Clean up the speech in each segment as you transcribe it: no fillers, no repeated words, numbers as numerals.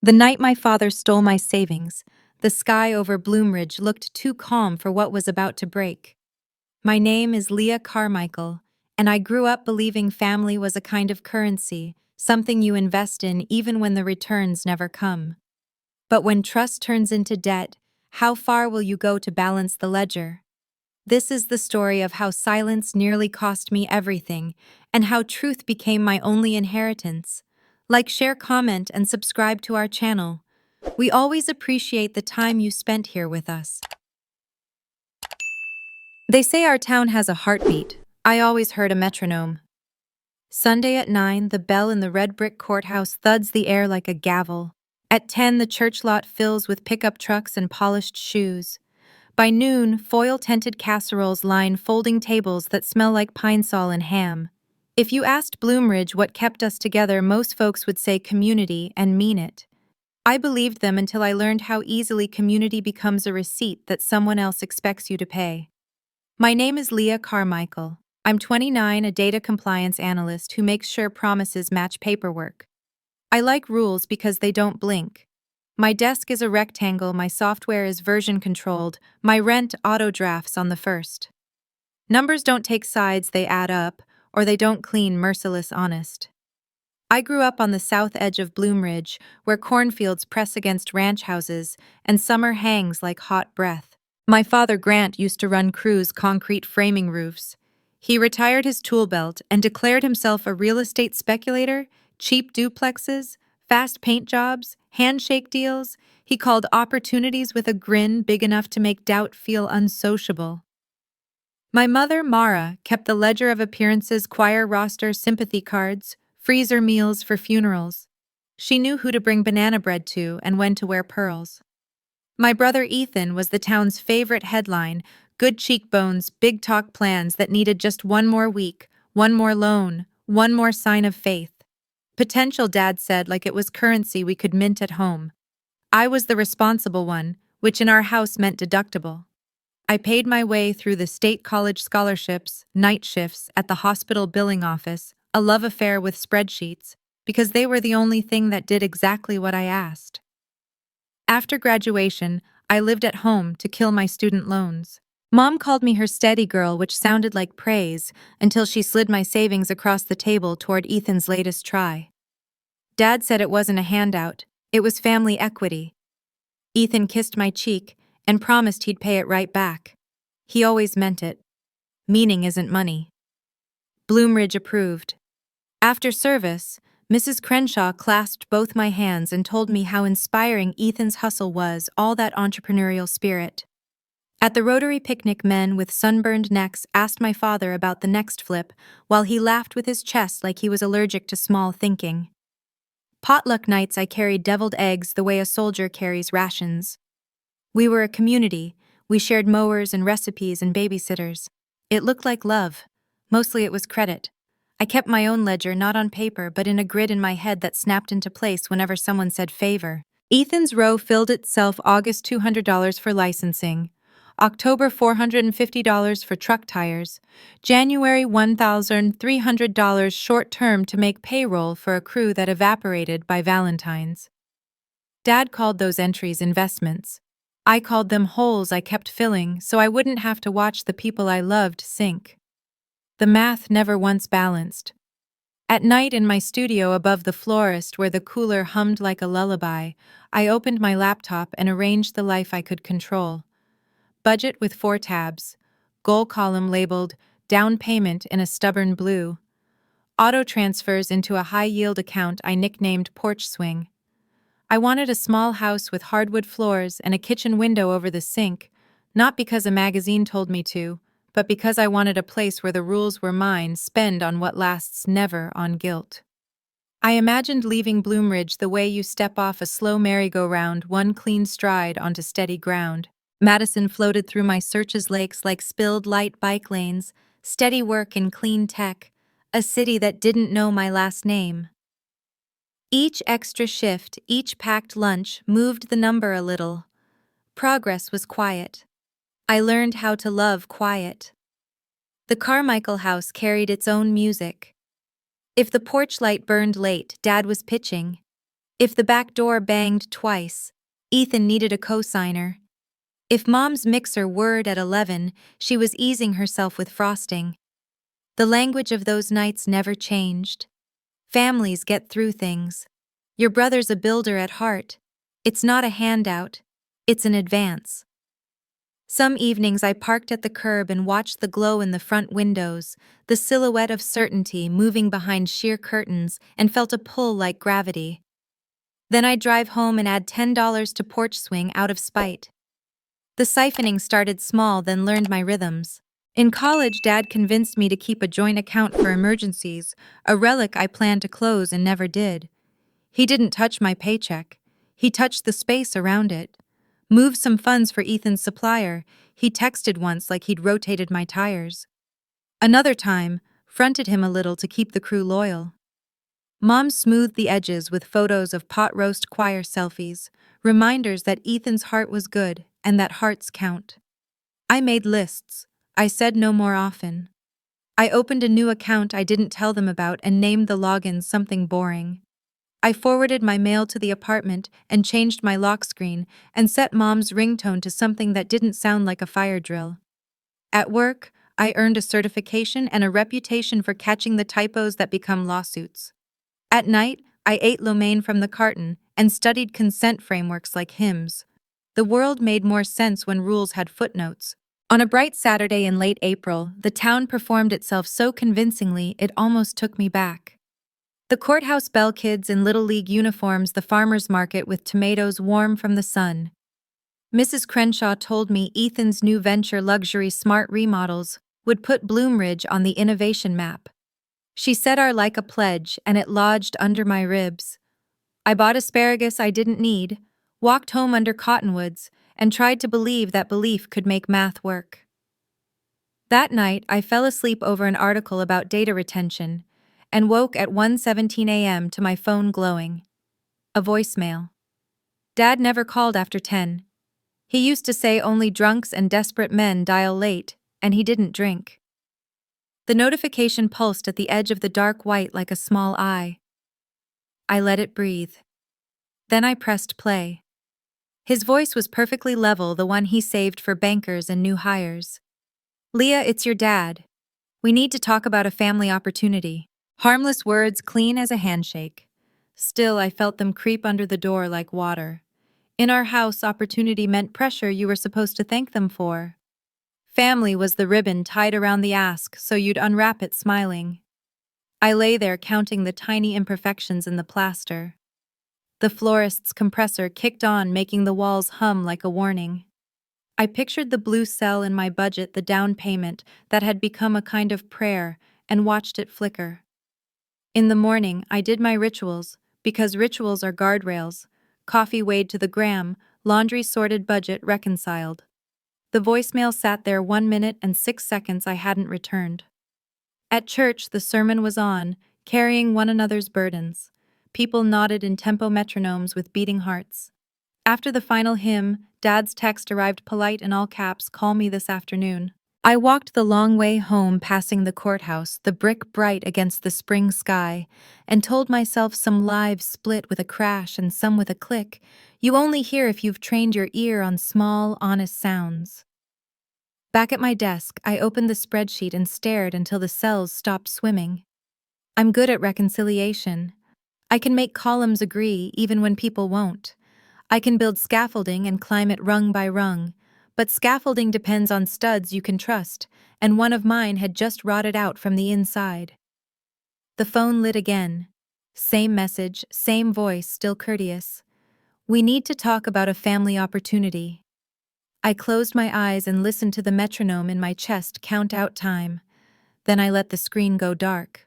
The night my father stole my savings, the sky over Bloomridge looked too calm for what was about to break. My name is Leah Carmichael, and I grew up believing family was a kind of currency, something you invest in even when the returns never come. But when trust turns into debt, how far will you go to balance the ledger? This is the story of how silence nearly cost me everything, and how truth became my only inheritance. Like, share, comment, and subscribe to our channel. We always appreciate the time you spent here with us. They say our town has a heartbeat. I always heard a metronome. Sunday at 9, the bell in the red brick courthouse thuds the air like a gavel. At 10, the church lot fills with pickup trucks and polished shoes. By noon, foil-tented casseroles line folding tables that smell like pine sol and ham. If you asked Bloomridge what kept us together, most folks would say community and mean it. I believed them until I learned how easily community becomes a receipt that someone else expects you to pay. My name is Leah Carmichael. I'm 29, a data compliance analyst who makes sure promises match paperwork. I like rules because they don't blink. My desk is a rectangle, my software is version controlled, my rent auto drafts on the first. Numbers don't take sides, they add up, or they don't clean merciless honest. I grew up on the south edge of Bloomridge, where cornfields press against ranch houses and summer hangs like hot breath. My father Grant used to run Crew's concrete framing roofs. He retired his tool belt and declared himself a real estate speculator, cheap duplexes, fast paint jobs, handshake deals. He called opportunities with a grin big enough to make doubt feel unsociable. My mother, Mara, kept the ledger of appearances, choir roster, sympathy cards, freezer meals for funerals. She knew who to bring banana bread to and when to wear pearls. My brother Ethan was the town's favorite headline: good cheekbones, big talk plans that needed just one more week, one more loan, one more sign of faith. Potential, Dad said, like it was currency we could mint at home. I was the responsible one, which in our house meant deductible. I paid my way through the state college scholarships, night shifts at the hospital billing office, a love affair with spreadsheets, because they were the only thing that did exactly what I asked. After graduation, I lived at home to kill my student loans. Mom called me her steady girl, which sounded like praise, until she slid my savings across the table toward Ethan's latest try. Dad said it wasn't a handout, it was family equity. Ethan kissed my cheek and promised he'd pay it right back. He always meant it. Meaning isn't money. Bloomridge approved. After service, Mrs. Crenshaw clasped both my hands and told me how inspiring Ethan's hustle was, all that entrepreneurial spirit. At the Rotary picnic, men with sunburned necks asked my father about the next flip, while he laughed with his chest like he was allergic to small thinking. Potluck nights, I carried deviled eggs the way a soldier carries rations. We were a community. We shared mowers and recipes and babysitters. It looked like love. Mostly it was credit. I kept my own ledger, not on paper, but in a grid in my head that snapped into place whenever someone said favor. Ethan's row filled itself: August $200 for licensing, October $450 for truck tires, January $1,300 short-term to make payroll for a crew that evaporated by Valentine's. Dad called those entries investments. I called them holes I kept filling so I wouldn't have to watch the people I loved sink. The math never once balanced. At night in my studio above the florist, where the cooler hummed like a lullaby, I opened my laptop and arranged the life I could control. Budget with 4 tabs, goal column labeled down payment in a stubborn blue, auto transfers into a high-yield account I nicknamed Porch Swing. I wanted a small house with hardwood floors and a kitchen window over the sink, not because a magazine told me to, but because I wanted a place where the rules were mine, spend on what lasts, never on guilt. I imagined leaving Bloomridge the way you step off a slow merry-go-round, one clean stride onto steady ground. Madison floated through my searches lakes like spilled light bike lanes, steady work in clean tech, a city that didn't know my last name. Each extra shift, each packed lunch moved the number a little. Progress was quiet. I learned how to love quiet. The Carmichael house carried its own music. If the porch light burned late, Dad was pitching. If the back door banged twice, Ethan needed a cosigner. If Mom's mixer whirred at 11, she was easing herself with frosting. The language of those nights never changed. Families get through things. Your brother's a builder at heart. It's not a handout. It's an advance. Some evenings I parked at the curb and watched the glow in the front windows, the silhouette of certainty moving behind sheer curtains, and felt a pull like gravity. Then I'd drive home and add $10 to porch swing out of spite. The siphoning started small, then learned my rhythms. In college, Dad convinced me to keep a joint account for emergencies, a relic I planned to close and never did. He didn't touch my paycheck. He touched the space around it. Moved some funds for Ethan's supplier. He texted once like he'd rotated my tires. Another time, fronted him a little to keep the crew loyal. Mom smoothed the edges with photos of pot roast choir selfies, reminders that Ethan's heart was good and that hearts count. I made lists. I said no more often. I opened a new account I didn't tell them about and named the login something boring. I forwarded my mail to the apartment and changed my lock screen and set Mom's ringtone to something that didn't sound like a fire drill. At work, I earned a certification and a reputation for catching the typos that become lawsuits. At night, I ate lo mein from the carton and studied consent frameworks like hymns. The world made more sense when rules had footnotes. On a bright Saturday in late April, the town performed itself so convincingly it almost took me back. The courthouse bell kids in Little League uniforms, the farmer's market with tomatoes warm from the sun. Mrs. Crenshaw told me Ethan's new venture, luxury smart remodels, would put Bloomridge on the innovation map. She said our like a pledge, and it lodged under my ribs. I bought asparagus I didn't need, walked home under cottonwoods, and tried to believe that belief could make math work. That night, I fell asleep over an article about data retention, and woke at 1:17 a.m. to my phone glowing. A voicemail. Dad never called after 10. He used to say only drunks and desperate men dial late, and he didn't drink. The notification pulsed at the edge of the dark white like a small eye. I let it breathe. Then I pressed play. His voice was perfectly level, the one he saved for bankers and new hires. Leah, it's your dad. We need to talk about a family opportunity. Harmless words, clean as a handshake. Still, I felt them creep under the door like water. In our house, opportunity meant pressure you were supposed to thank them for. Family was the ribbon tied around the ask, so you'd unwrap it smiling. I lay there counting the tiny imperfections in the plaster. The florist's compressor kicked on, making the walls hum like a warning. I pictured the blue cell in my budget, the down payment that had become a kind of prayer, and watched it flicker. In the morning, I did my rituals, because rituals are guardrails. Coffee weighed to the gram, laundry sorted, budget reconciled. The voicemail sat there 1 minute and 6 seconds I hadn't returned. At church, the sermon was on, carrying one another's burdens. People nodded in tempo metronomes with beating hearts. After the final hymn, Dad's text arrived, polite in all caps, call me this afternoon. I walked the long way home, passing the courthouse, the brick bright against the spring sky, and told myself some lives split with a crash and some with a click. You only hear if you've trained your ear on small, honest sounds. Back at my desk, I opened the spreadsheet and stared until the cells stopped swimming. I'm good at reconciliation. I can make columns agree even when people won't. I can build scaffolding and climb it rung by rung. But scaffolding depends on studs you can trust, and one of mine had just rotted out from the inside. The phone lit again. Same message, same voice, still courteous. We need to talk about a family opportunity. I closed my eyes and listened to the metronome in my chest count out time. Then I let the screen go dark.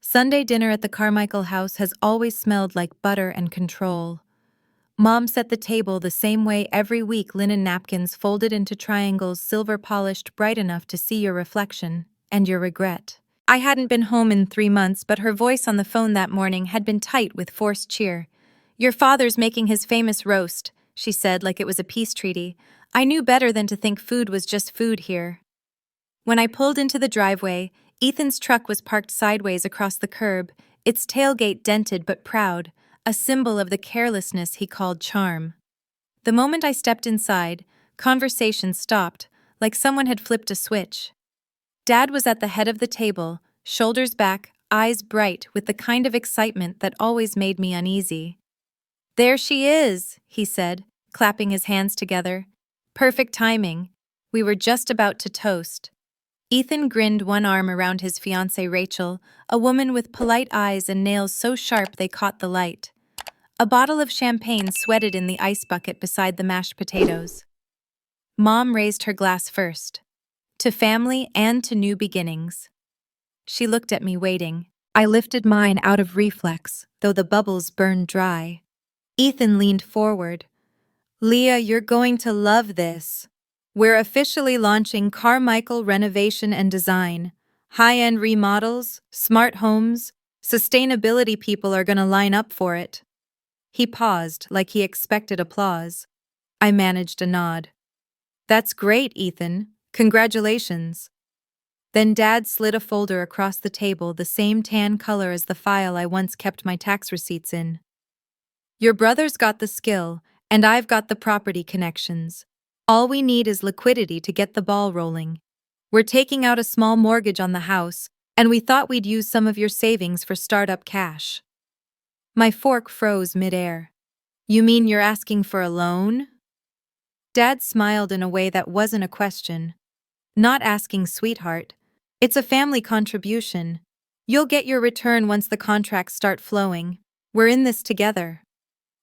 Sunday dinner at the Carmichael house has always smelled like butter and control. Mom set the table the same way every week, linen napkins folded into triangles, silver polished, bright enough to see your reflection and your regret. I hadn't been home in 3 months, but her voice on the phone that morning had been tight with forced cheer. Your father's making his famous roast, she said like it was a peace treaty. I knew better than to think food was just food here. When I pulled into the driveway, Ethan's truck was parked sideways across the curb, its tailgate dented but proud, a symbol of the carelessness he called charm. The moment I stepped inside, conversation stopped, like someone had flipped a switch. Dad was at the head of the table, shoulders back, eyes bright with the kind of excitement that always made me uneasy. "There she is," he said, clapping his hands together. "Perfect timing. We were just about to toast." Ethan grinned one arm around his fiancée Rachel, a woman with polite eyes and nails so sharp they caught the light. A bottle of champagne sweated in the ice bucket beside the mashed potatoes. Mom raised her glass first. To family and to new beginnings. She looked at me waiting. I lifted mine out of reflex, though the bubbles burned dry. Ethan leaned forward. "Leah, you're going to love this. We're officially launching Carmichael Renovation and Design. High-end remodels, smart homes, sustainability people are going to line up for it." He paused, like he expected applause. I managed a nod. "That's great, Ethan. Congratulations." Then Dad slid a folder across the table, the same tan color as the file I once kept my tax receipts in. "Your brother's got the skill, and I've got the property connections. All we need is liquidity to get the ball rolling. We're taking out a small mortgage on the house, and we thought we'd use some of your savings for startup cash." My fork froze midair. "You mean you're asking for a loan?" Dad smiled in a way that wasn't a question. "Not asking, sweetheart. It's a family contribution. You'll get your return once the contracts start flowing. We're in this together."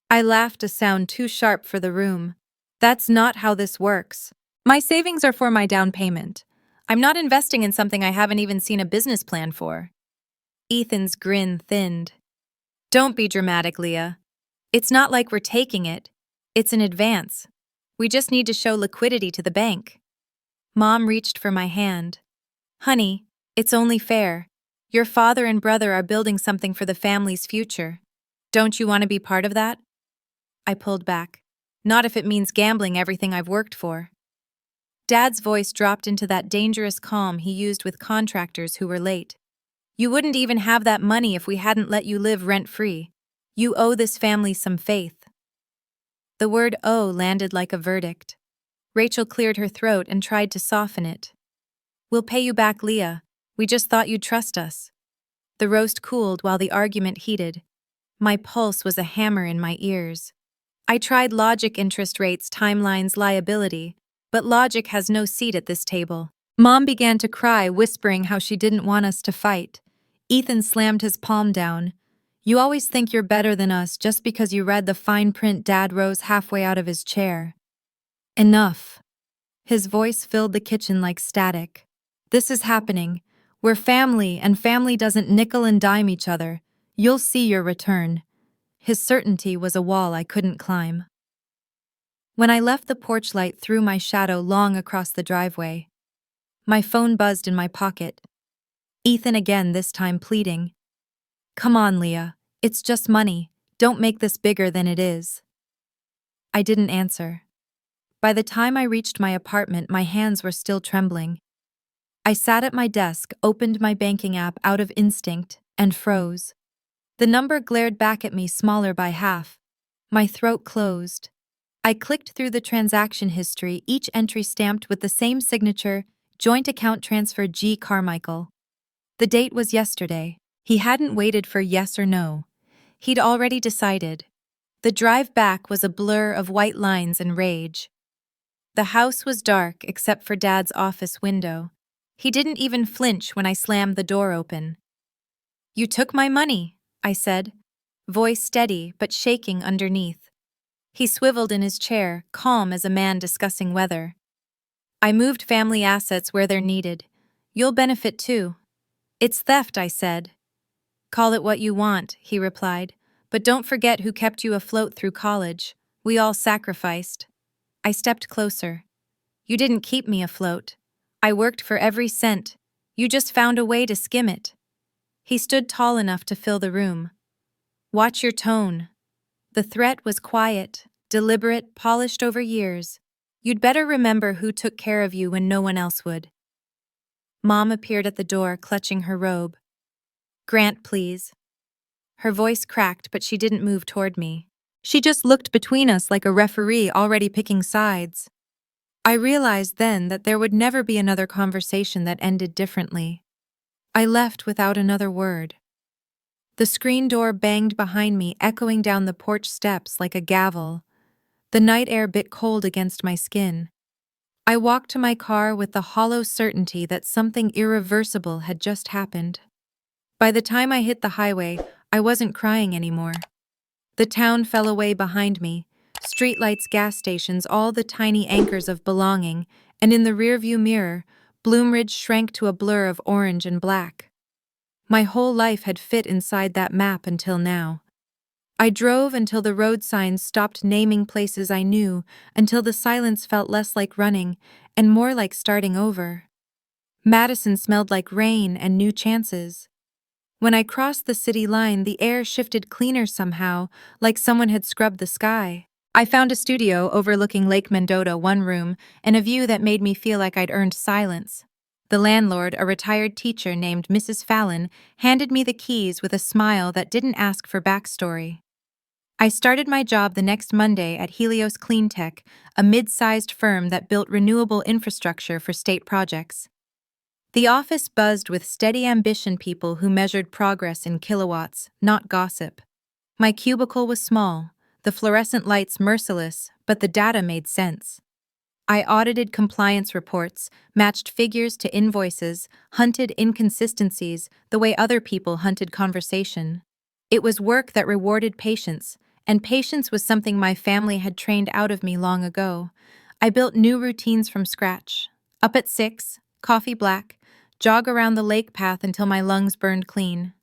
I laughed, a sound too sharp for the room. "That's not how this works. My savings are for my down payment. I'm not investing in something I haven't even seen a business plan for." Ethan's grin thinned. "Don't be dramatic, Leah. It's not like we're taking it. It's an advance. We just need to show liquidity to the bank." Mom reached for my hand. "Honey, it's only fair. Your father and brother are building something for the family's future. Don't you want to be part of that?" I pulled back. "Not if it means gambling everything I've worked for." Dad's voice dropped into that dangerous calm he used with contractors who were late. "You wouldn't even have that money if we hadn't let you live rent-free. You owe this family some faith." The word "owe" landed like a verdict. Rachel cleared her throat and tried to soften it. "We'll pay you back, Leah. We just thought you'd trust us." The roast cooled while the argument heated. My pulse was a hammer in my ears. I tried logic, interest rates, timelines, liability, but logic has no seat at this table. Mom began to cry, whispering how she didn't want us to fight. Ethan slammed his palm down. "You always think you're better than us just because you read the fine print." Dad rose halfway out of his chair. "Enough." His voice filled the kitchen like static. "This is happening. We're family, and family doesn't nickel and dime each other. You'll see your return." His certainty was a wall I couldn't climb. When I left, the porch light threw my shadow long across the driveway. My phone buzzed in my pocket. Ethan again, this time pleading. "Come on, Leah. It's just money. Don't make this bigger than it is." I didn't answer. By the time I reached my apartment, my hands were still trembling. I sat at my desk, opened my banking app out of instinct, and froze. The number glared back at me, smaller by half. My throat closed. I clicked through the transaction history, each entry stamped with the same signature, joint account transfer G. Carmichael. The date was yesterday. He hadn't waited for yes or no. He'd already decided. The drive back was a blur of white lines and rage. The house was dark except for Dad's office window. He didn't even flinch when I slammed the door open. "You took my money," I said, voice steady but shaking underneath. He swiveled in his chair, calm as a man discussing weather. "I moved family assets where they're needed. You'll benefit too." "It's theft," I said. "Call it what you want," he replied, "but don't forget who kept you afloat through college. We all sacrificed." I stepped closer. "You didn't keep me afloat. I worked for every cent. You just found a way to skim it." He stood tall enough to fill the room. "Watch your tone." The threat was quiet, deliberate, polished over years. "You'd better remember who took care of you when no one else would." Mom appeared at the door, clutching her robe. "Grant, please." Her voice cracked, but she didn't move toward me. She just looked between us like a referee already picking sides. I realized then that there would never be another conversation that ended differently. I left without another word. The screen door banged behind me, echoing down the porch steps like a gavel. The night air bit cold against my skin. I walked to my car with the hollow certainty that something irreversible had just happened. By the time I hit the highway, I wasn't crying anymore. The town fell away behind me, streetlights, gas stations, all the tiny anchors of belonging, and in the rearview mirror, Bloomridge shrank to a blur of orange and black. My whole life had fit inside that map until now. I drove until the road signs stopped naming places I knew, until the silence felt less like running and more like starting over. Madison smelled like rain and new chances. When I crossed the city line, the air shifted cleaner somehow, like someone had scrubbed the sky. I found a studio overlooking Lake Mendota, one room, and a view that made me feel like I'd earned silence. The landlord, a retired teacher named Mrs. Fallon, handed me the keys with a smile that didn't ask for backstory. I started my job the next Monday at Helios Cleantech, a mid-sized firm that built renewable infrastructure for state projects. The office buzzed with steady ambition people who measured progress in kilowatts, not gossip. My cubicle was small, the fluorescent lights merciless, but the data made sense. I audited compliance reports, matched figures to invoices, hunted inconsistencies the way other people hunted conversation. It was work that rewarded patience, and patience was something my family had trained out of me long ago. I built new routines from scratch. Up at 6, coffee black, jog around the lake path until my lungs burned clean.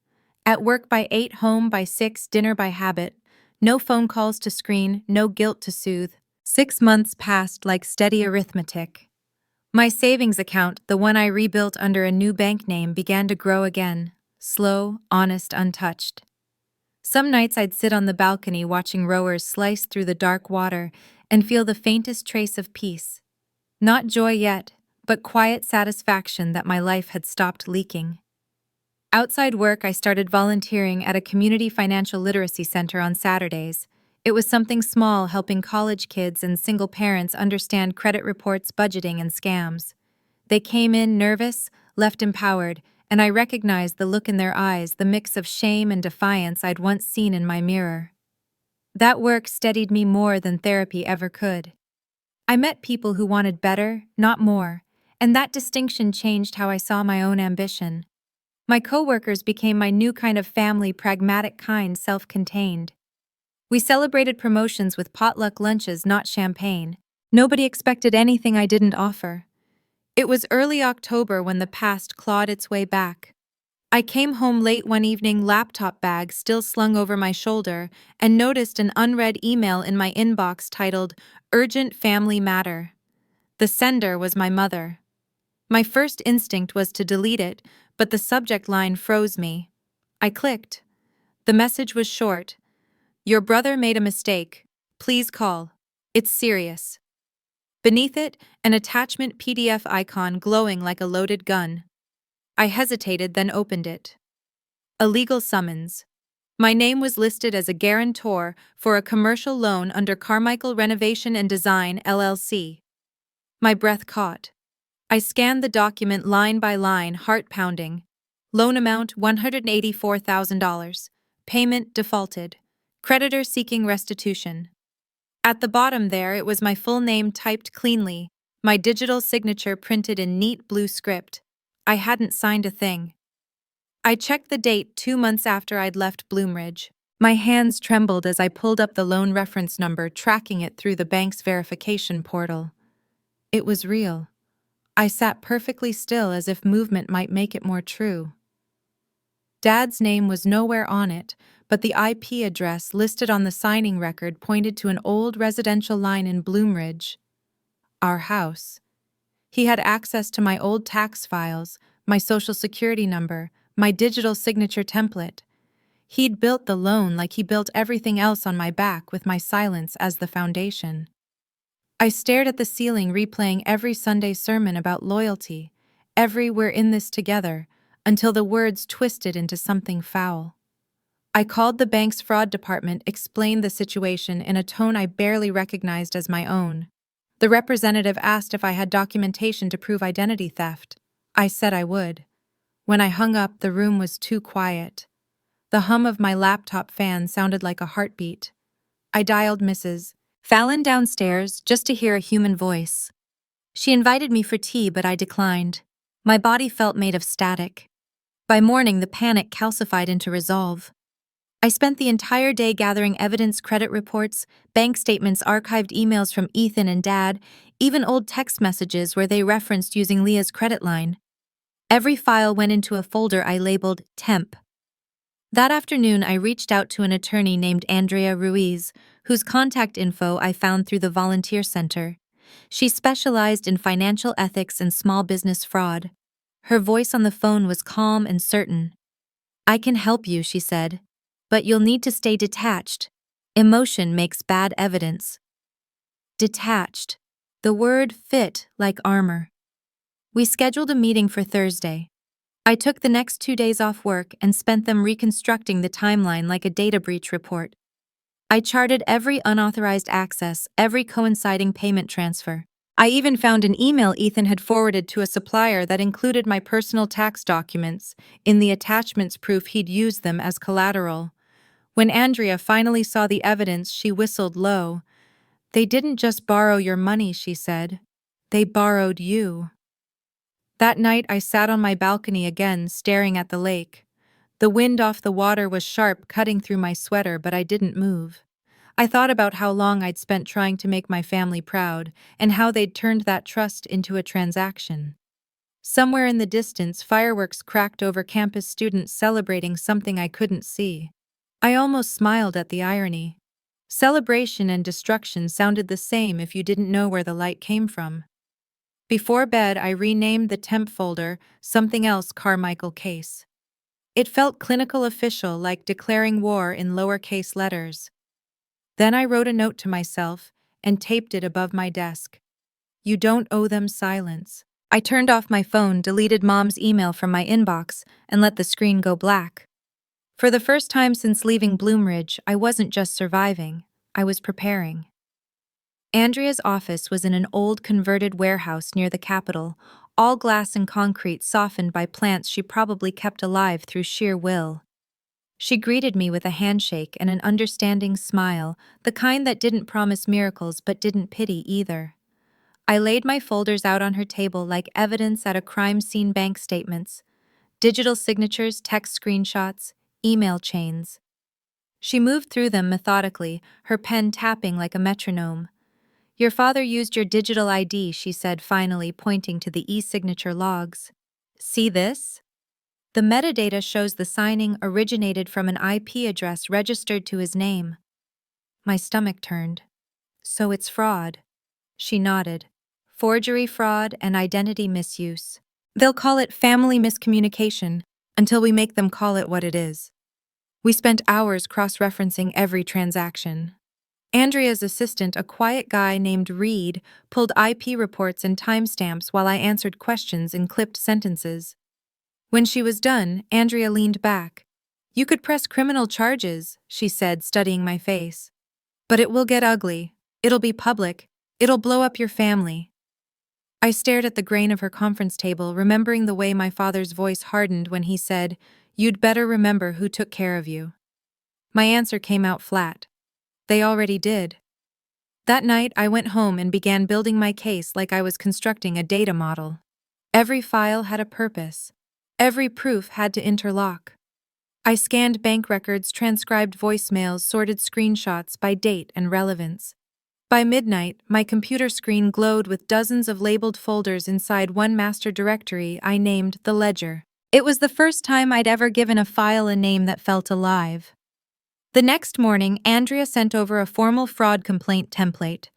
At work by 8, home by 6, dinner by habit. No phone calls to screen, no guilt to soothe. 6 months passed like steady arithmetic. My savings account, the one I rebuilt under a new bank name, began to grow again. Slow, honest, untouched. Some nights I'd sit on the balcony watching rowers slice through the dark water and feel the faintest trace of peace. Not joy yet, but quiet satisfaction that my life had stopped leaking. Outside work, I started volunteering at a community financial literacy center on Saturdays. It was something small, helping college kids and single parents understand credit reports, budgeting, and scams. They came in nervous, left empowered, and I recognized the look in their eyes, the mix of shame and defiance I'd once seen in my mirror. That work steadied me more than therapy ever could. I met people who wanted better, not more, and that distinction changed how I saw my own ambition. My coworkers became my new kind of family, pragmatic kind, self-contained. We celebrated promotions with potluck lunches, not champagne. Nobody expected anything I didn't offer. It was early October when the past clawed its way back. I came home late one evening, laptop bag still slung over my shoulder, and noticed an unread email in my inbox titled, "Urgent Family Matter." The sender was my mother. My first instinct was to delete it, but the subject line froze me. I clicked. The message was short. "Your brother made a mistake. Please call. It's serious." Beneath it, an attachment PDF icon glowing like a loaded gun. I hesitated, then opened it. A legal summons. My name was listed as a guarantor for a commercial loan under Carmichael Renovation and Design, LLC. My breath caught. I scanned the document line by line, heart pounding. Loan amount $184,000. Payment defaulted. Creditor seeking restitution. At the bottom there, it was my full name typed cleanly, my digital signature printed in neat blue script. I hadn't signed a thing. I checked the date 2 months after I'd left Bloomridge. My hands trembled as I pulled up the loan reference number, tracking it through the bank's verification portal. It was real. I sat perfectly still as if movement might make it more true. Dad's name was nowhere on it, but the IP address listed on the signing record pointed to an old residential line in Bloomridge. Our house. He had access to my old tax files, my social security number, my digital signature template. He'd built the loan like he built everything else on my back, with my silence as the foundation. I stared at the ceiling, replaying every Sunday sermon about loyalty, every "we're in this together," until the words twisted into something foul. I called the bank's fraud department, explained the situation in a tone I barely recognized as my own. The representative asked if I had documentation to prove identity theft. I said I would. When I hung up, the room was too quiet. The hum of my laptop fan sounded like a heartbeat. I dialed Mrs. Fallon downstairs just to hear a human voice. She invited me for tea, but I declined. My body felt made of static. By morning, the panic calcified into resolve. I spent the entire day gathering evidence, credit reports, bank statements, archived emails from Ethan and Dad, even old text messages where they referenced using Leah's credit line. Every file went into a folder I labeled Temp. That afternoon, I reached out to an attorney named Andrea Ruiz, whose contact info I found through the volunteer center. She specialized in financial ethics and small business fraud. Her voice on the phone was calm and certain. "I can help you," she said, "but you'll need to stay detached. Emotion makes bad evidence." Detached. The word fit like armor. We scheduled a meeting for Thursday. I took the next 2 days off work and spent them reconstructing the timeline like a data breach report. I charted every unauthorized access, every coinciding payment transfer. I even found an email Ethan had forwarded to a supplier that included my personal tax documents. In the attachments, proof he'd used them as collateral. When Andrea finally saw the evidence, she whistled low. "They didn't just borrow your money," she said. "They borrowed you." That night, I sat on my balcony again, staring at the lake. The wind off the water was sharp, cutting through my sweater, but I didn't move. I thought about how long I'd spent trying to make my family proud, and how they'd turned that trust into a transaction. Somewhere in the distance, fireworks cracked over campus, students celebrating something I couldn't see. I almost smiled at the irony. Celebration and destruction sounded the same if you didn't know where the light came from. Before bed, I renamed the temp folder something else Carmichael case. It felt clinical official, like declaring war in lowercase letters. Then I wrote a note to myself and taped it above my desk. "You don't owe them silence." I turned off my phone, deleted Mom's email from my inbox, and let the screen go black. For the first time since leaving Bloomridge, I wasn't just surviving, I was preparing. Andrea's office was in an old converted warehouse near the Capitol, all glass and concrete softened by plants she probably kept alive through sheer will. She greeted me with a handshake and an understanding smile, the kind that didn't promise miracles but didn't pity either. I laid my folders out on her table like evidence at a crime scene: bank statements, digital signatures, text screenshots, email chains. She moved through them methodically, her pen tapping like a metronome. "Your father used your digital ID," she said, finally pointing to the e-signature logs. "See this? The metadata shows the signing originated from an IP address registered to his name." My stomach turned. "So it's fraud." She nodded. "Forgery, fraud, and identity misuse. They'll call it family miscommunication until we make them call it what it is." We spent hours cross-referencing every transaction. Andrea's assistant, a quiet guy named Reed, pulled IP reports and timestamps while I answered questions in clipped sentences. When she was done, Andrea leaned back. "You could press criminal charges," she said, studying my face. "But it will get ugly. It'll be public. It'll blow up your family." I stared at the grain of her conference table, remembering the way my father's voice hardened when he said, "You'd better remember who took care of you." My answer came out flat. They already did. That night, I went home and began building my case like I was constructing a data model. Every file had a purpose. Every proof had to interlock. I scanned bank records, transcribed voicemails, sorted screenshots by date and relevance. By midnight, my computer screen glowed with dozens of labeled folders inside one master directory I named the Ledger. It was the first time I'd ever given a file a name that felt alive. The next morning, Andrea sent over a formal fraud complaint template.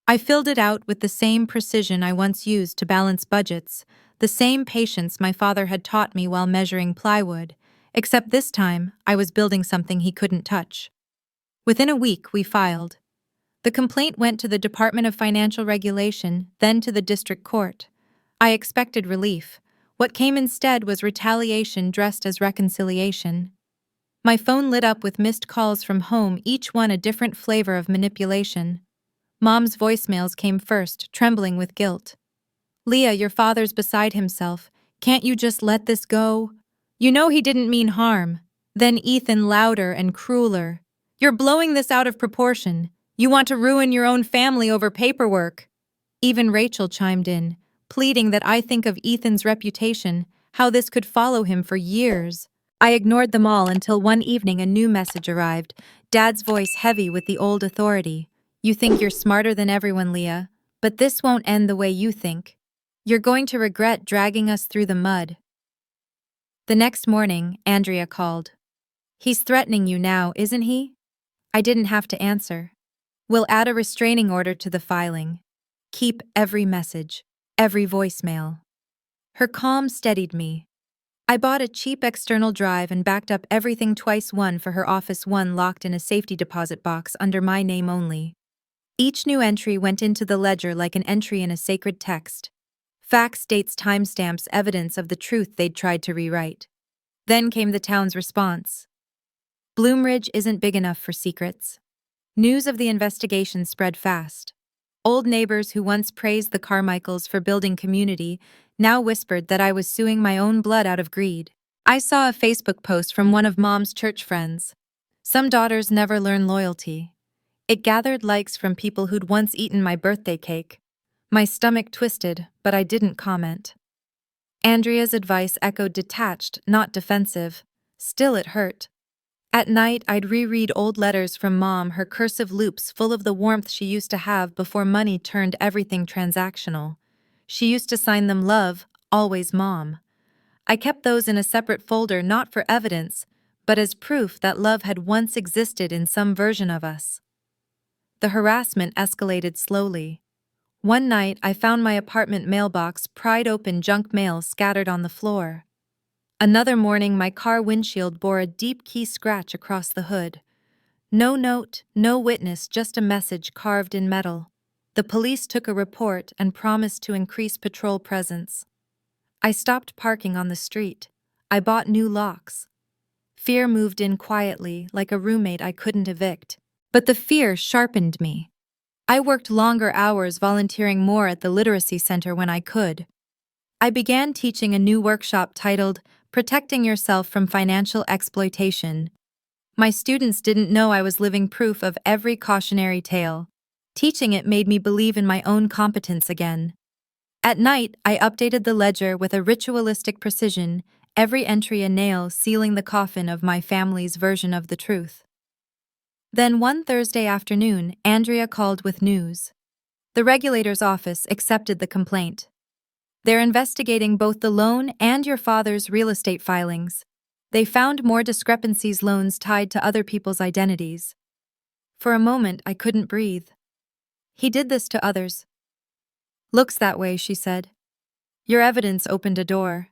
I filled it out with the same precision I once used to balance budgets, the same patience my father had taught me while measuring plywood, except this time I was building something he couldn't touch. Within a week, we filed. The complaint went to the Department of Financial Regulation, then to the district court. I expected relief. What came instead was retaliation dressed as reconciliation. My phone lit up with missed calls from home, each one a different flavor of manipulation. Mom's voicemails came first, trembling with guilt. "Leah, your father's beside himself. Can't you just let this go? You know he didn't mean harm." Then Ethan, louder and crueler. "You're blowing this out of proportion. You want to ruin your own family over paperwork." Even Rachel chimed in, pleading that I think of Ethan's reputation, how this could follow him for years. I ignored them all until one evening a new message arrived, Dad's voice heavy with the old authority. "You think you're smarter than everyone, Leah, but this won't end the way you think. You're going to regret dragging us through the mud." The next morning, Andrea called. "He's threatening you now, isn't he?" I didn't have to answer. "We'll add a restraining order to the filing. Keep every message, every voicemail." Her calm steadied me. I bought a cheap external drive and backed up everything twice, one for her office, one locked in a safety deposit box under my name only. Each new entry went into the ledger like an entry in a sacred text. Facts, dates, timestamps, evidence of the truth they'd tried to rewrite. Then came the town's response. "Bloomridge isn't big enough for secrets." News of the investigation spread fast. Old neighbors who once praised the Carmichaels for building community now whispered that I was suing my own blood out of greed. I saw a Facebook post from one of Mom's church friends. "Some daughters never learn loyalty." It gathered likes from people who'd once eaten my birthday cake. My stomach twisted, but I didn't comment. Andrea's advice echoed detached, not defensive. Still, it hurt. At night, I'd reread old letters from Mom, her cursive loops full of the warmth she used to have before money turned everything transactional. She used to sign them "Love, always Mom." I kept those in a separate folder, not for evidence, but as proof that love had once existed in some version of us. The harassment escalated slowly. One night, I found my apartment mailbox pried open, junk mail scattered on the floor. Another morning, my car windshield bore a deep key scratch across the hood. No note, no witness, just a message carved in metal. The police took a report and promised to increase patrol presence. I stopped parking on the street. I bought new locks. Fear moved in quietly, like a roommate I couldn't evict. But the fear sharpened me. I worked longer hours, volunteering more at the literacy center when I could. I began teaching a new workshop titled "Protecting Yourself from Financial Exploitation." My students didn't know I was living proof of every cautionary tale. Teaching it made me believe in my own competence again. At night, I updated the ledger with a ritualistic precision, every entry a nail sealing the coffin of my family's version of the truth. Then one Thursday afternoon, Andrea called with news. The regulator's office accepted the complaint. "They're investigating both the loan and your father's real estate filings. They found more discrepancies, loans tied to other people's identities." For a moment, I couldn't breathe. "He did this to others." "Looks that way," she said. "Your evidence opened a door."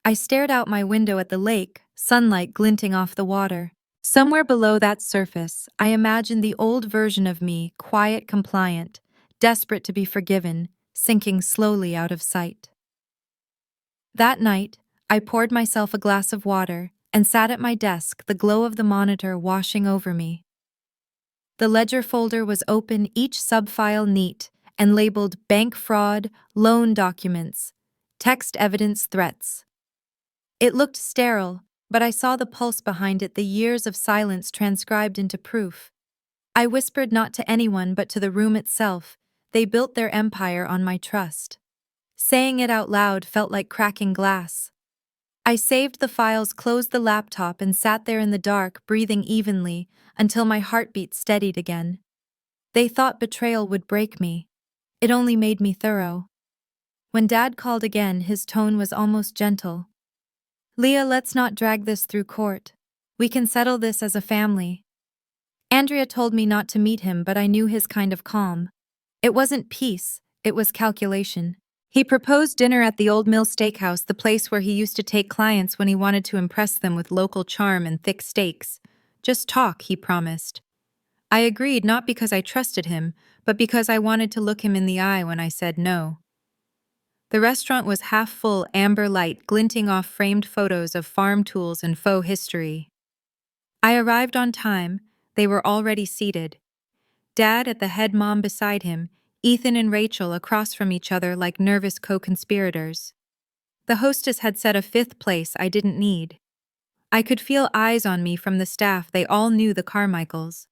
I stared out my window at the lake, sunlight glinting off the water. Somewhere below that surface, I imagined the old version of me, quiet, compliant, desperate to be forgiven, sinking slowly out of sight. That night, I poured myself a glass of water and sat at my desk, the glow of the monitor washing over me. The ledger folder was open, each subfile neat and labeled bank fraud, loan documents, text evidence, threats. It looked sterile, but I saw the pulse behind it, the years of silence transcribed into proof. I whispered not to anyone but to the room itself. They built their empire on my trust. Saying it out loud felt like cracking glass. I saved the files, closed the laptop, and sat there in the dark, breathing evenly, until my heartbeat steadied again. They thought betrayal would break me. It only made me thorough. When Dad called again, his tone was almost gentle. "Leah, let's not drag this through court. We can settle this as a family." Andrea told me not to meet him, but I knew his kind of calm. It wasn't peace, it was calculation. He proposed dinner at the Old Mill Steakhouse, the place where he used to take clients when he wanted to impress them with local charm and thick steaks. "Just talk," he promised. I agreed, not because I trusted him, but because I wanted to look him in the eye when I said no. The restaurant was half full, amber light glinting off framed photos of farm tools and faux history. I arrived on time. They were already seated. Dad at the head, Mom beside him, Ethan and Rachel across from each other like nervous co-conspirators. The hostess had set a fifth place I didn't need. I could feel eyes on me from the staff. They all knew the Carmichaels.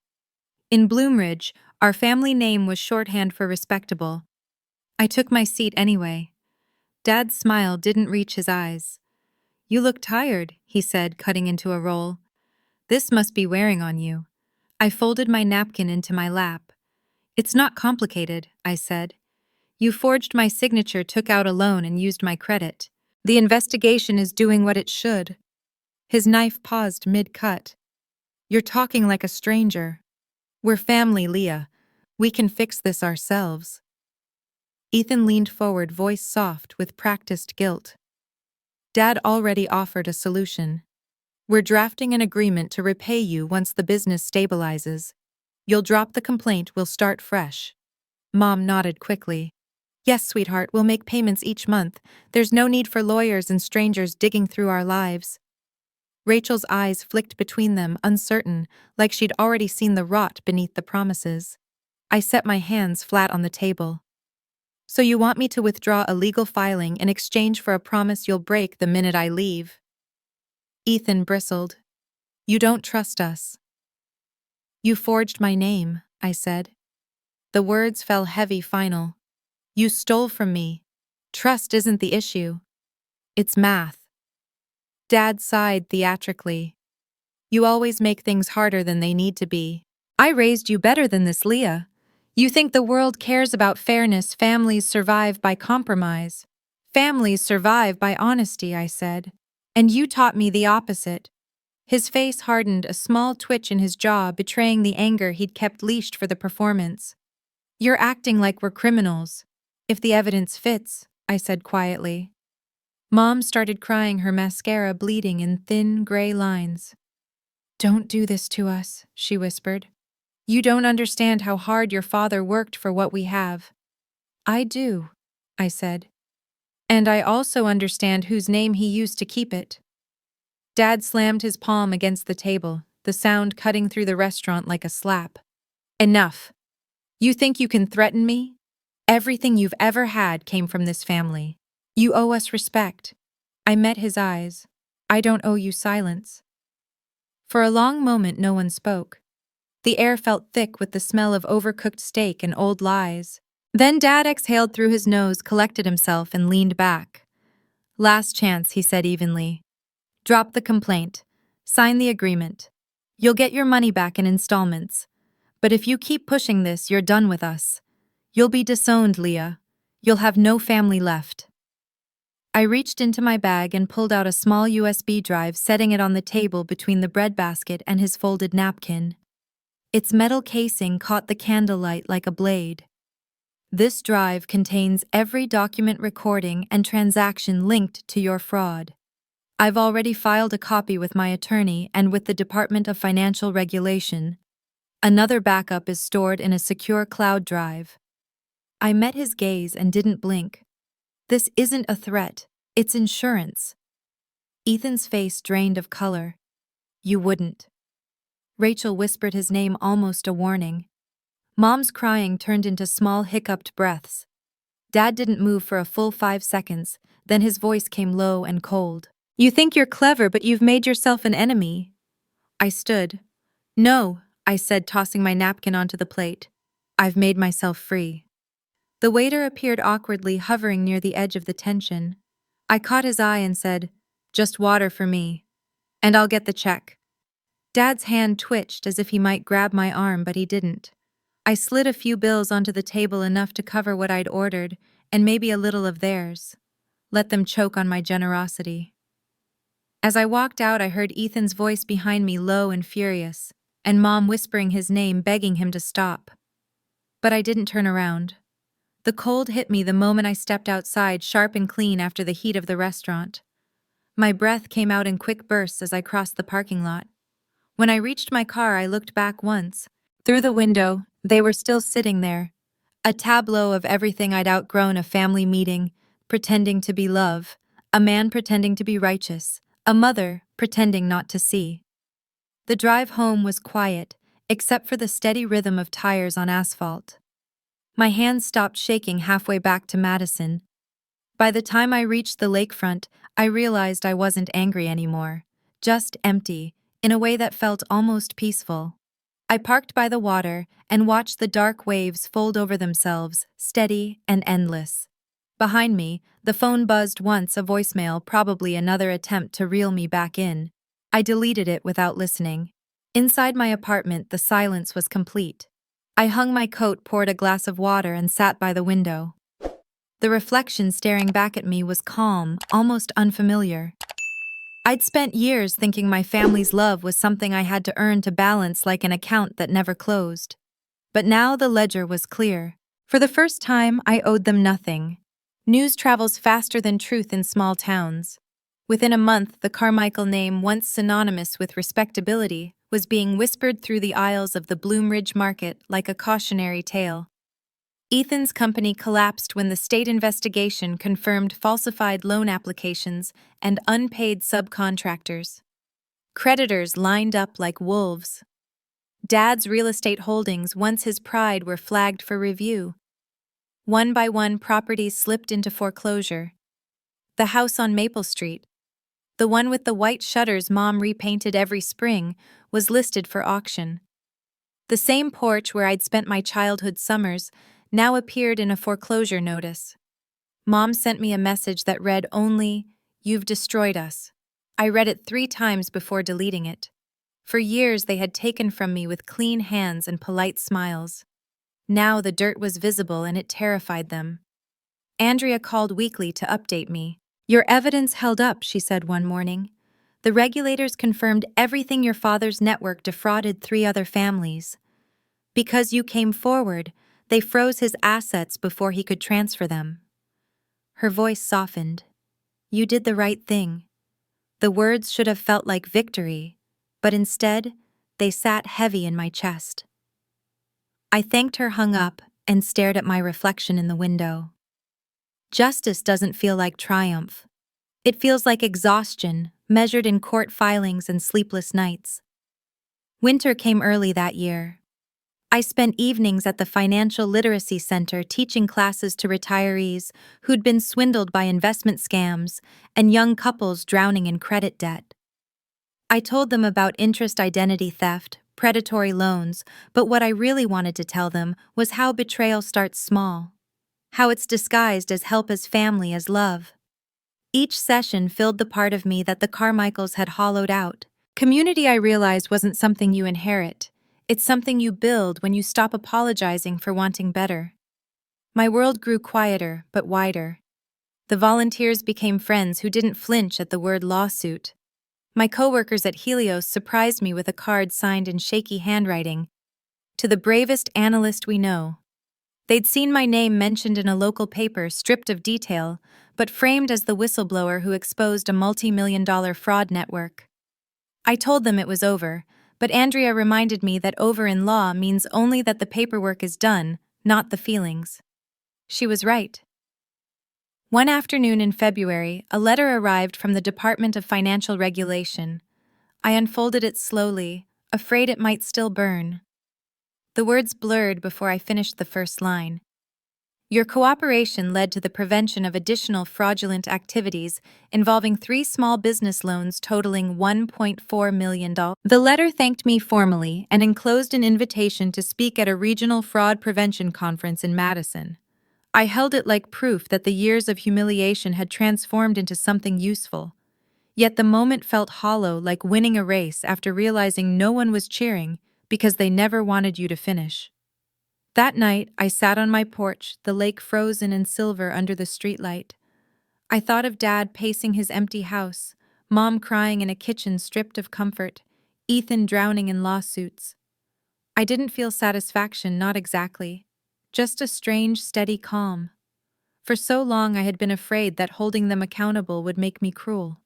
In Bloomridge, our family name was shorthand for respectable. I took my seat anyway. Dad's smile didn't reach his eyes. "You look tired," he said, cutting into a roll. "This must be wearing on you." I folded my napkin into my lap. "It's not complicated," I said. "You forged my signature, took out a loan, and used my credit. The investigation is doing what it should." His knife paused mid-cut. "You're talking like a stranger. We're family, Leah. We can fix this ourselves." Ethan leaned forward, voice soft with practiced guilt. "Dad already offered a solution. We're drafting an agreement to repay you once the business stabilizes. You'll drop the complaint, we'll start fresh." Mom nodded quickly. "Yes, sweetheart, we'll make payments each month. There's no need for lawyers and strangers digging through our lives." Rachel's eyes flicked between them, uncertain, like she'd already seen the rot beneath the promises. I set my hands flat on the table. "So you want me to withdraw a legal filing in exchange for a promise you'll break the minute I leave?" Ethan bristled. "You don't trust us." "You forged my name," I said. The words fell heavy, final. "You stole from me. Trust isn't the issue. It's math." Dad sighed theatrically. "You always make things harder than they need to be. I raised you better than this, Leah. You think the world cares about fairness. Families survive by compromise. Families survive by honesty," I said. "And you taught me the opposite." His face hardened, a small twitch in his jaw betraying the anger he'd kept leashed for the performance. "You're acting like we're criminals." "If the evidence fits," I said quietly. Mom started crying, her mascara bleeding in thin, gray lines. "Don't do this to us," she whispered. "You don't understand how hard your father worked for what we have." "I do," I said. "And I also understand whose name he used to keep it." Dad slammed his palm against the table, the sound cutting through the restaurant like a slap. "Enough. You think you can threaten me? Everything you've ever had came from this family. You owe us respect." I met his eyes. "I don't owe you silence." For a long moment no one spoke. The air felt thick with the smell of overcooked steak and old lies. Then Dad exhaled through his nose, collected himself, and leaned back. "Last chance," he said evenly. "Drop the complaint. Sign the agreement. You'll get your money back in installments. But if you keep pushing this, you're done with us. You'll be disowned, Leah. You'll have no family left." I reached into my bag and pulled out a small USB drive, setting it on the table between the breadbasket and his folded napkin. Its metal casing caught the candlelight like a blade. "This drive contains every document, recording, and transaction linked to your fraud. I've already filed a copy with my attorney and with the Department of Financial Regulation. Another backup is stored in a secure cloud drive." I met his gaze and didn't blink. "This isn't a threat, it's insurance." Ethan's face drained of color. "You wouldn't." Rachel whispered his name, almost a warning. Mom's crying turned into small hiccuped breaths. Dad didn't move for a full 5 seconds, then his voice came low and cold. "You think you're clever, but you've made yourself an enemy." I stood. "No," I said, tossing my napkin onto the plate. "I've made myself free." The waiter appeared awkwardly, hovering near the edge of the tension. I caught his eye and said, "Just water for me. And I'll get the check." Dad's hand twitched as if he might grab my arm, but he didn't. I slid a few bills onto the table, enough to cover what I'd ordered, and maybe a little of theirs. Let them choke on my generosity. As I walked out, I heard Ethan's voice behind me, low and furious, and Mom whispering his name, begging him to stop. But I didn't turn around. The cold hit me the moment I stepped outside, sharp and clean after the heat of the restaurant. My breath came out in quick bursts as I crossed the parking lot. When I reached my car, I looked back once. Through the window, they were still sitting there. A tableau of everything I'd outgrown: a family meeting, pretending to be love, a man pretending to be righteous, a mother pretending not to see. The drive home was quiet, except for the steady rhythm of tires on asphalt. My hands stopped shaking halfway back to Madison. By the time I reached the lakefront, I realized I wasn't angry anymore, just empty, in a way that felt almost peaceful. I parked by the water and watched the dark waves fold over themselves, steady and endless. Behind me, the phone buzzed once, a voicemail, probably another attempt to reel me back in. I deleted it without listening. Inside my apartment, the silence was complete. I hung my coat, poured a glass of water, and sat by the window. The reflection staring back at me was calm, almost unfamiliar. I'd spent years thinking my family's love was something I had to earn to balance, like an account that never closed. But now the ledger was clear. For the first time, I owed them nothing. News travels faster than truth in small towns. Within a month, the Carmichael name, once synonymous with respectability, was being whispered through the aisles of the Bloomridge market like a cautionary tale. Ethan's company collapsed when the state investigation confirmed falsified loan applications and unpaid subcontractors. Creditors lined up like wolves. Dad's real estate holdings, once his pride, were flagged for review. One by one, properties slipped into foreclosure. The house on Maple Street, the one with the white shutters Mom repainted every spring, was listed for auction. The same porch where I'd spent my childhood summers now appeared in a foreclosure notice. Mom sent me a message that read only, "You've destroyed us." I read it 3 times before deleting it. For years they had taken from me with clean hands and polite smiles. Now the dirt was visible and it terrified them. Andrea called weekly to update me. "Your evidence held up," she said one morning. "The regulators confirmed everything your father's network defrauded 3 other families. Because you came forward, they froze his assets before he could transfer them." Her voice softened. "You did the right thing." The words should have felt like victory, but instead, they sat heavy in my chest. I thanked her, hung up, and stared at my reflection in the window. Justice doesn't feel like triumph. It feels like exhaustion, measured in court filings and sleepless nights. Winter came early that year. I spent evenings at the Financial Literacy Center teaching classes to retirees who'd been swindled by investment scams and young couples drowning in credit debt. I told them about interest identity theft, predatory loans, but what I really wanted to tell them was how betrayal starts small, how it's disguised as help, as family, as love. Each session filled the part of me that the Carmichaels had hollowed out. Community, I realized, wasn't something you inherit. It's something you build when you stop apologizing for wanting better. My world grew quieter, but wider. The volunteers became friends who didn't flinch at the word lawsuit. My coworkers at Helios surprised me with a card signed in shaky handwriting, "To the bravest analyst we know." They'd seen my name mentioned in a local paper, stripped of detail, but framed as the whistleblower who exposed a multi-million-dollar fraud network. I told them it was over, but Andrea reminded me that over in law means only that the paperwork is done, not the feelings. She was right. One afternoon in February, a letter arrived from the Department of Financial Regulation. I unfolded it slowly, afraid it might still burn. The words blurred before I finished the first line. "Your cooperation led to the prevention of additional fraudulent activities involving 3 small business loans totaling $1.4 million. The letter thanked me formally and enclosed an invitation to speak at a regional fraud prevention conference in Madison. I held it like proof that the years of humiliation had transformed into something useful. Yet the moment felt hollow, like winning a race after realizing no one was cheering because they never wanted you to finish. That night, I sat on my porch, the lake frozen in silver under the streetlight. I thought of Dad pacing his empty house, Mom crying in a kitchen stripped of comfort, Ethan drowning in lawsuits. I didn't feel satisfaction, not exactly. Just a strange, steady calm. For so long I had been afraid that holding them accountable would make me cruel.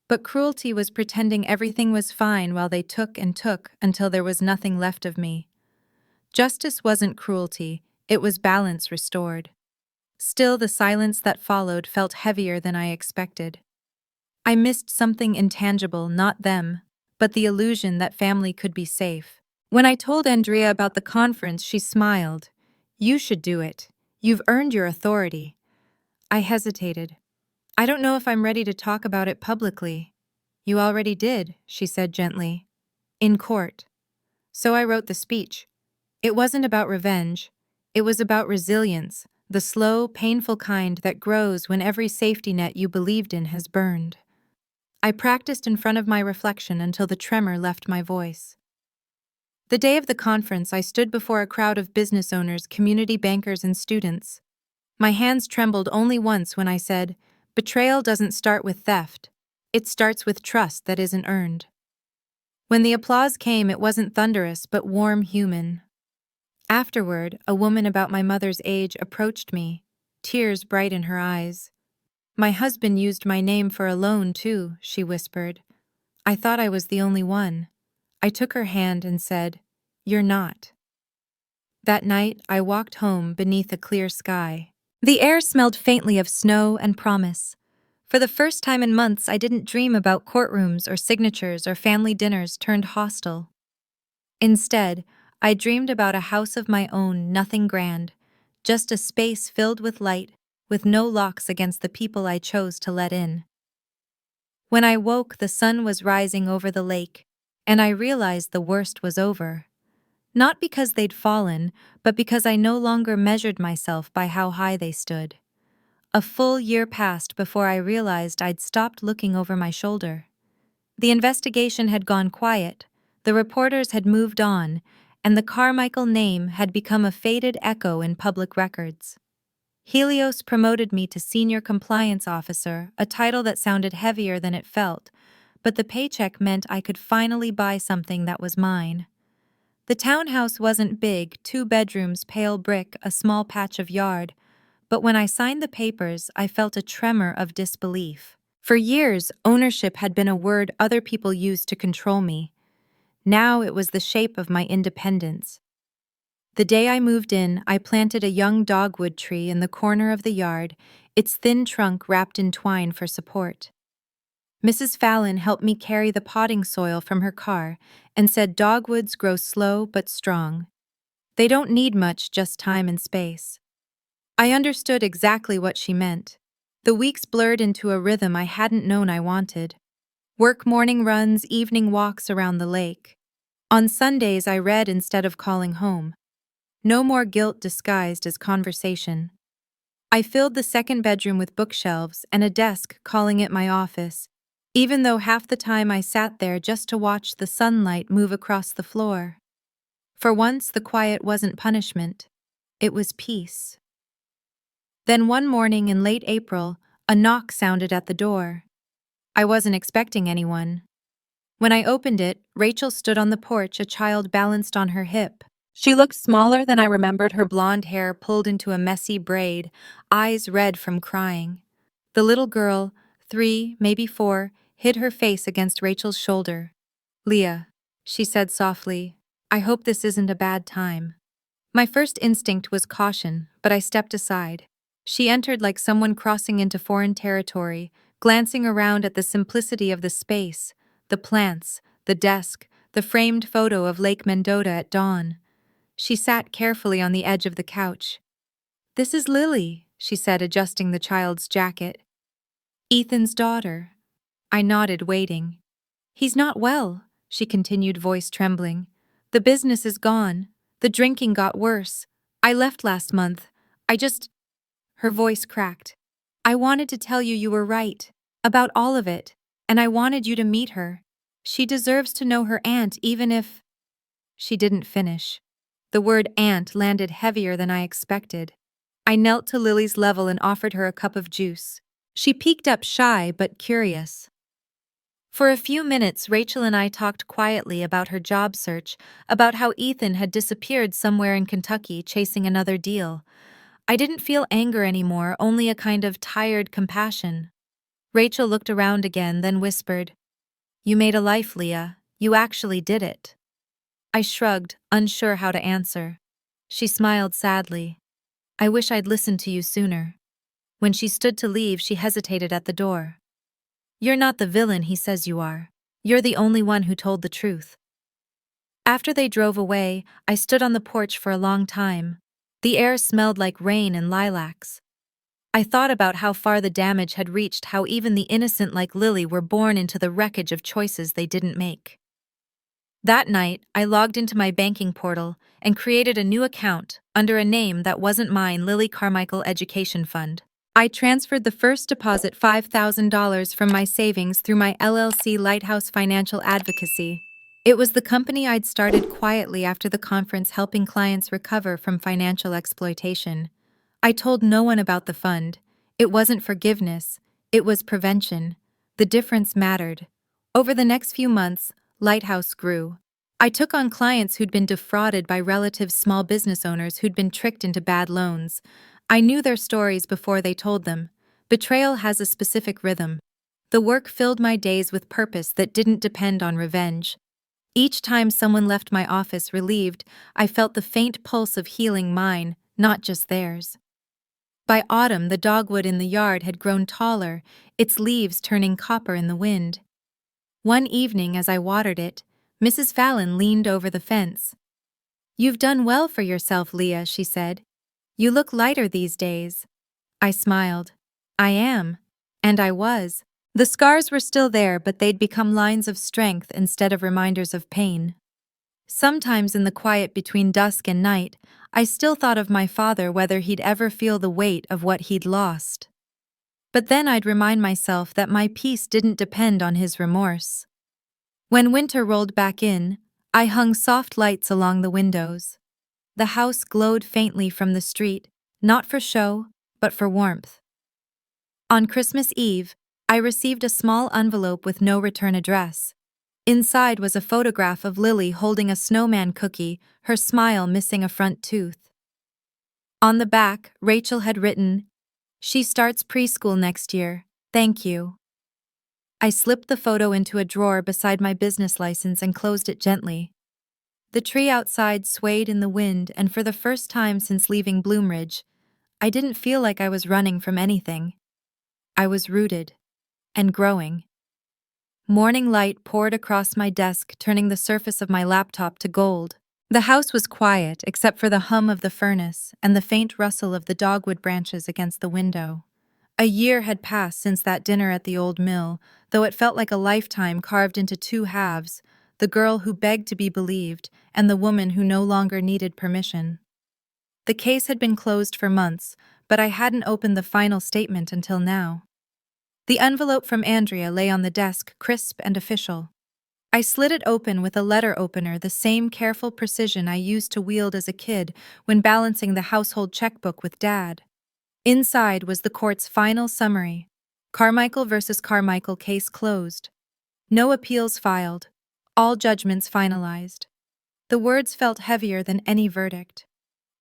But cruelty was pretending everything was fine while they took and took until there was nothing left of me. Justice wasn't cruelty, it was balance restored. Still, the silence that followed felt heavier than I expected. I missed something intangible, not them, but the illusion that family could be safe. When I told Andrea about the conference, she smiled. "You should do it. You've earned your authority." I hesitated. "I don't know if I'm ready to talk about it publicly." "You already did," she said gently. "In court." So I wrote the speech. It wasn't about revenge. It was about resilience, the slow, painful kind that grows when every safety net you believed in has burned. I practiced in front of my reflection until the tremor left my voice. The day of the conference, I stood before a crowd of business owners, community bankers, and students. My hands trembled only once when I said, "Betrayal doesn't start with theft. It starts with trust that isn't earned." When the applause came, it wasn't thunderous but warm, human. Afterward, a woman about my mother's age approached me, tears bright in her eyes. "My husband used my name for a loan, too," she whispered. I thought I was the only one. I took her hand and said, "You're not." That night, I walked home beneath a clear sky. The air smelled faintly of snow and promise. For the first time in months, I didn't dream about courtrooms or signatures or family dinners turned hostile. Instead, I dreamed about a house of my own, nothing grand, just a space filled with light, with no locks against the people I chose to let in. When I woke, the sun was rising over the lake, and I realized the worst was over. Not because they'd fallen, but because I no longer measured myself by how high they stood. A full year passed before I realized I'd stopped looking over my shoulder. The investigation had gone quiet, the reporters had moved on, and the Carmichael name had become a faded echo in public records. Helios promoted me to senior compliance officer, a title that sounded heavier than it felt, but the paycheck meant I could finally buy something that was mine. The townhouse wasn't big, 2 bedrooms, pale brick, a small patch of yard, but when I signed the papers, I felt a tremor of disbelief. For years, ownership had been a word other people used to control me. Now it was the shape of my independence. The day I moved in, I planted a young dogwood tree in the corner of the yard, its thin trunk wrapped in twine for support. Mrs. Fallon helped me carry the potting soil from her car and said dogwoods grow slow but strong. They don't need much, just time and space. I understood exactly what she meant. The weeks blurred into a rhythm I hadn't known I wanted. Work morning runs, evening walks around the lake. On Sundays, I read instead of calling home. No more guilt disguised as conversation. I filled the second bedroom with bookshelves and a desk, calling it my office, even though half the time I sat there just to watch the sunlight move across the floor. For once, the quiet wasn't punishment. It was peace. Then one morning in late April, a knock sounded at the door. I wasn't expecting anyone. When I opened it, Rachel stood on the porch, a child balanced on her hip. She looked smaller than I remembered, her blonde hair pulled into a messy braid, eyes red from crying. The little girl, 3, maybe 4, hid her face against Rachel's shoulder. "Leah," she said softly, "I hope this isn't a bad time." My first instinct was caution, but I stepped aside. She entered like someone crossing into foreign territory, glancing around at the simplicity of the space, the plants, the desk, the framed photo of Lake Mendota at dawn. She sat carefully on the edge of the couch. "This is Lily," she said, adjusting the child's jacket. "Ethan's daughter." I nodded, waiting. "He's not well," she continued, voice trembling. "The business is gone. The drinking got worse. I left last month. Her voice cracked. "I wanted to tell you were right. About all of it. And I wanted you to meet her. She deserves to know her aunt, even if—" She didn't finish. The word aunt landed heavier than I expected. I knelt to Lily's level and offered her a cup of juice. She peeked up, shy but curious. For a few minutes, Rachel and I talked quietly about her job search, about how Ethan had disappeared somewhere in Kentucky chasing another deal. I didn't feel anger anymore, only a kind of tired compassion. Rachel looked around again, then whispered, "You made a life, Leah. You actually did it." I shrugged, unsure how to answer. She smiled sadly. "I wish I'd listened to you sooner." When she stood to leave, she hesitated at the door. "You're not the villain he says you are. You're the only one who told the truth." After they drove away, I stood on the porch for a long time. The air smelled like rain and lilacs. I thought about how far the damage had reached, how even the innocent like Lily were born into the wreckage of choices they didn't make. That night, I logged into my banking portal and created a new account under a name that wasn't mine, Leah Carmichael Education Fund. I transferred the first deposit $5,000 from my savings through my LLC Lighthouse Financial Advocacy. It was the company I'd started quietly after the conference helping clients recover from financial exploitation. I told no one about the fund. It wasn't forgiveness, it was prevention. The difference mattered. Over the next few months, Lighthouse grew. I took on clients who'd been defrauded by relative small business owners who'd been tricked into bad loans. I knew their stories before they told them. Betrayal has a specific rhythm. The work filled my days with purpose that didn't depend on revenge. Each time someone left my office relieved, I felt the faint pulse of healing mine, not just theirs. By autumn, the dogwood in the yard had grown taller, its leaves turning copper in the wind. One evening, as I watered it, Mrs. Fallon leaned over the fence. "You've done well for yourself, Leah," she said. "You look lighter these days." I smiled. I am. And I was. The scars were still there, but they'd become lines of strength instead of reminders of pain. Sometimes in the quiet between dusk and night, I still thought of my father, whether he'd ever feel the weight of what he'd lost. But then I'd remind myself that my peace didn't depend on his remorse. When winter rolled back in, I hung soft lights along the windows. The house glowed faintly from the street, not for show, but for warmth. On Christmas Eve, I received a small envelope with no return address. Inside was a photograph of Lily holding a snowman cookie, her smile missing a front tooth. On the back, Rachel had written, "She starts preschool next year, thank you." I slipped the photo into a drawer beside my business license and closed it gently. The tree outside swayed in the wind, and for the first time since leaving Bloomridge, I didn't feel like I was running from anything. I was rooted and growing. Morning light poured across my desk, turning the surface of my laptop to gold. The house was quiet except for the hum of the furnace and the faint rustle of the dogwood branches against the window. A year had passed since that dinner at the old mill, though it felt like a lifetime carved into two halves, the girl who begged to be believed and the woman who no longer needed permission. The case had been closed for months, but I hadn't opened the final statement until now. The envelope from Andrea lay on the desk, crisp and official. I slid it open with a letter opener, the same careful precision I used to wield as a kid when balancing the household checkbook with Dad. Inside was the court's final summary. Carmichael versus Carmichael, case closed. No appeals filed. All judgments finalized. The words felt heavier than any verdict.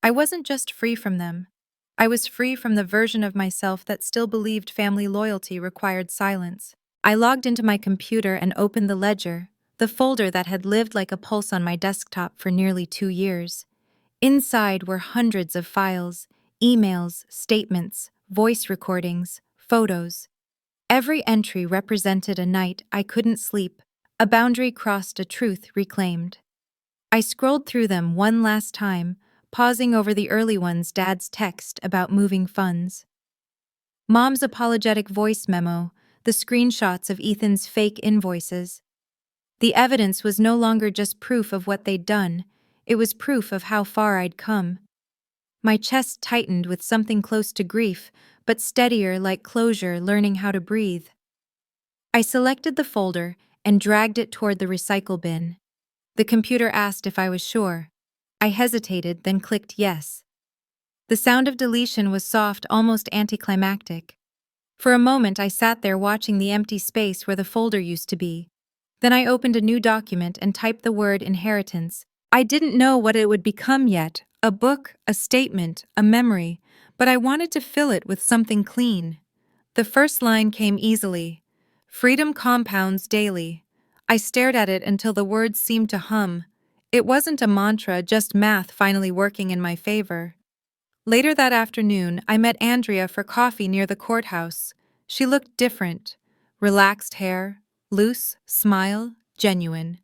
I wasn't just free from them. I was free from the version of myself that still believed family loyalty required silence. I logged into my computer and opened the ledger, the folder that had lived like a pulse on my desktop for nearly 2 years. Inside were hundreds of files, emails, statements, voice recordings, photos. Every entry represented a night I couldn't sleep, a boundary crossed, a truth reclaimed. I scrolled through them one last time, pausing over the early ones, Dad's text about moving funds, Mom's apologetic voice memo, the screenshots of Ethan's fake invoices. The evidence was no longer just proof of what they'd done, it was proof of how far I'd come. My chest tightened with something close to grief, but steadier, like closure, learning how to breathe. I selected the folder and dragged it toward the recycle bin. The computer asked if I was sure. I hesitated, then clicked yes. The sound of deletion was soft, almost anticlimactic. For a moment I sat there watching the empty space where the folder used to be. Then I opened a new document and typed the word inheritance. I didn't know what it would become yet, a book, a statement, a memory, but I wanted to fill it with something clean. The first line came easily. Freedom compounds daily. I stared at it until the words seemed to hum. It wasn't a mantra, just math finally working in my favor. Later that afternoon, I met Andrea for coffee near the courthouse. She looked different. Relaxed hair, Loose, smile, genuine.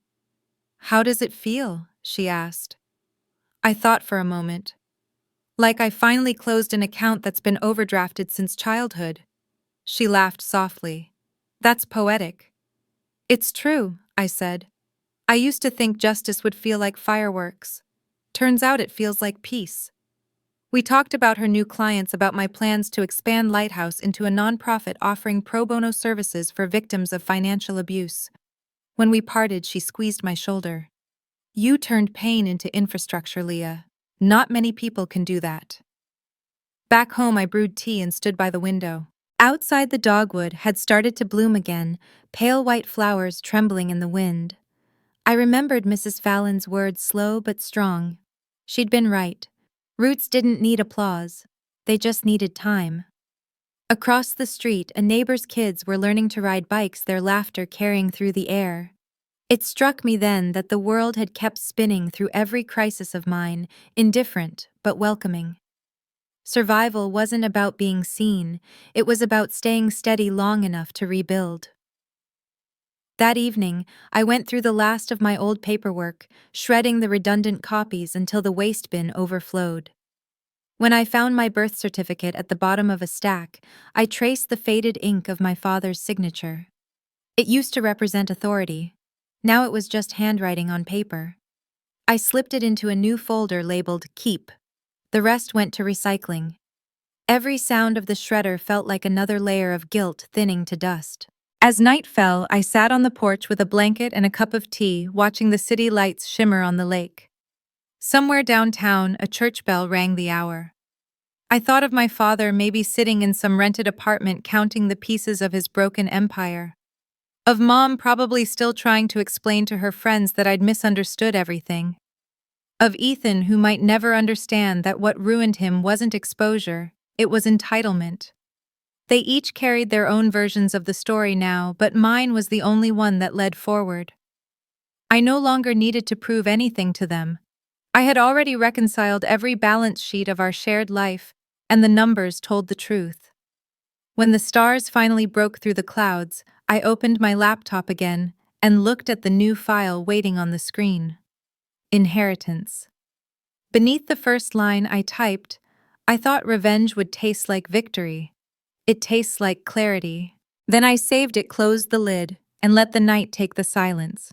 "How does it feel?" she asked. I thought for a moment. Like I finally closed an account that's been overdrafted since childhood. She laughed softly. "That's poetic." "It's true," I said. "I used to think justice would feel like fireworks. Turns out it feels like peace." We talked about her new clients, about my plans to expand Lighthouse into a nonprofit offering pro bono services for victims of financial abuse. When we parted, she squeezed my shoulder. "You turned pain into infrastructure, Leah. Not many people can do that." Back home, I brewed tea and stood by the window. Outside, the dogwood had started to bloom again, pale white flowers trembling in the wind. I remembered Mrs. Fallon's words, slow but strong. She'd been right. Roots didn't need applause. They just needed time. Across the street, a neighbor's kids were learning to ride bikes, their laughter carrying through the air. It struck me then that the world had kept spinning through every crisis of mine, indifferent but welcoming. Survival wasn't about being seen, it was about staying steady long enough to rebuild. That evening, I went through the last of my old paperwork, shredding the redundant copies until the waste bin overflowed. When I found my birth certificate at the bottom of a stack, I traced the faded ink of my father's signature. It used to represent authority. Now it was just handwriting on paper. I slipped it into a new folder labeled Keep. The rest went to recycling. Every sound of the shredder felt like another layer of guilt thinning to dust. As night fell, I sat on the porch with a blanket and a cup of tea, watching the city lights shimmer on the lake. Somewhere downtown, a church bell rang the hour. I thought of my father, maybe sitting in some rented apartment counting the pieces of his broken empire. Of Mom, probably still trying to explain to her friends that I'd misunderstood everything. Of Ethan, who might never understand that what ruined him wasn't exposure, it was entitlement. They each carried their own versions of the story now, but mine was the only one that led forward. I no longer needed to prove anything to them. I had already reconciled every balance sheet of our shared life, and the numbers told the truth. When the stars finally broke through the clouds, I opened my laptop again and looked at the new file waiting on the screen. Inheritance. Beneath the first line I typed, I thought revenge would taste like victory. It tastes like clarity. Then I saved it, closed the lid, and let the night take the silence.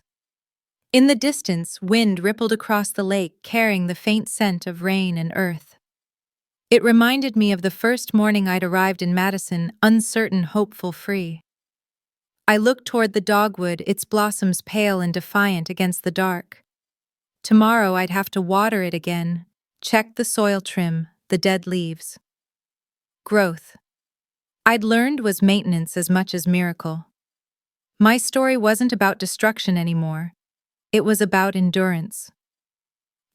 In the distance, wind rippled across the lake, carrying the faint scent of rain and earth. It reminded me of the first morning I'd arrived in Madison, uncertain, hopeful, free. I looked toward the dogwood, its blossoms pale and defiant against the dark. Tomorrow I'd have to water it again, check the soil trim, the dead leaves. Growth. I'd learned was maintenance as much as miracle. My story wasn't about destruction anymore. It was about endurance.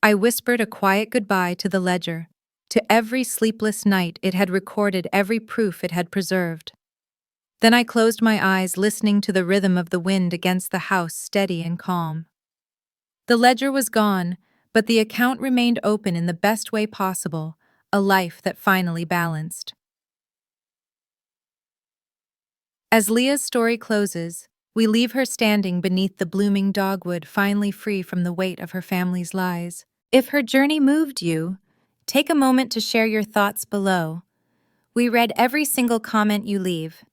I whispered a quiet goodbye to the ledger, to every sleepless night it had recorded, every proof it had preserved. Then I closed my eyes, listening to the rhythm of the wind against the house, steady and calm. The ledger was gone, but the account remained open in the best way possible, a life that finally balanced. As Leah's story closes, we leave her standing beneath the blooming dogwood, finally free from the weight of her family's lies. If her journey moved you, take a moment to share your thoughts below. We read every single comment you leave.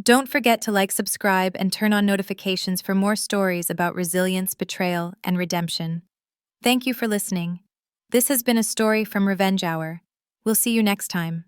Don't forget to like, subscribe, and turn on notifications for more stories about resilience, betrayal, and redemption. Thank you for listening. This has been a story from Revenge Hour. We'll see you next time.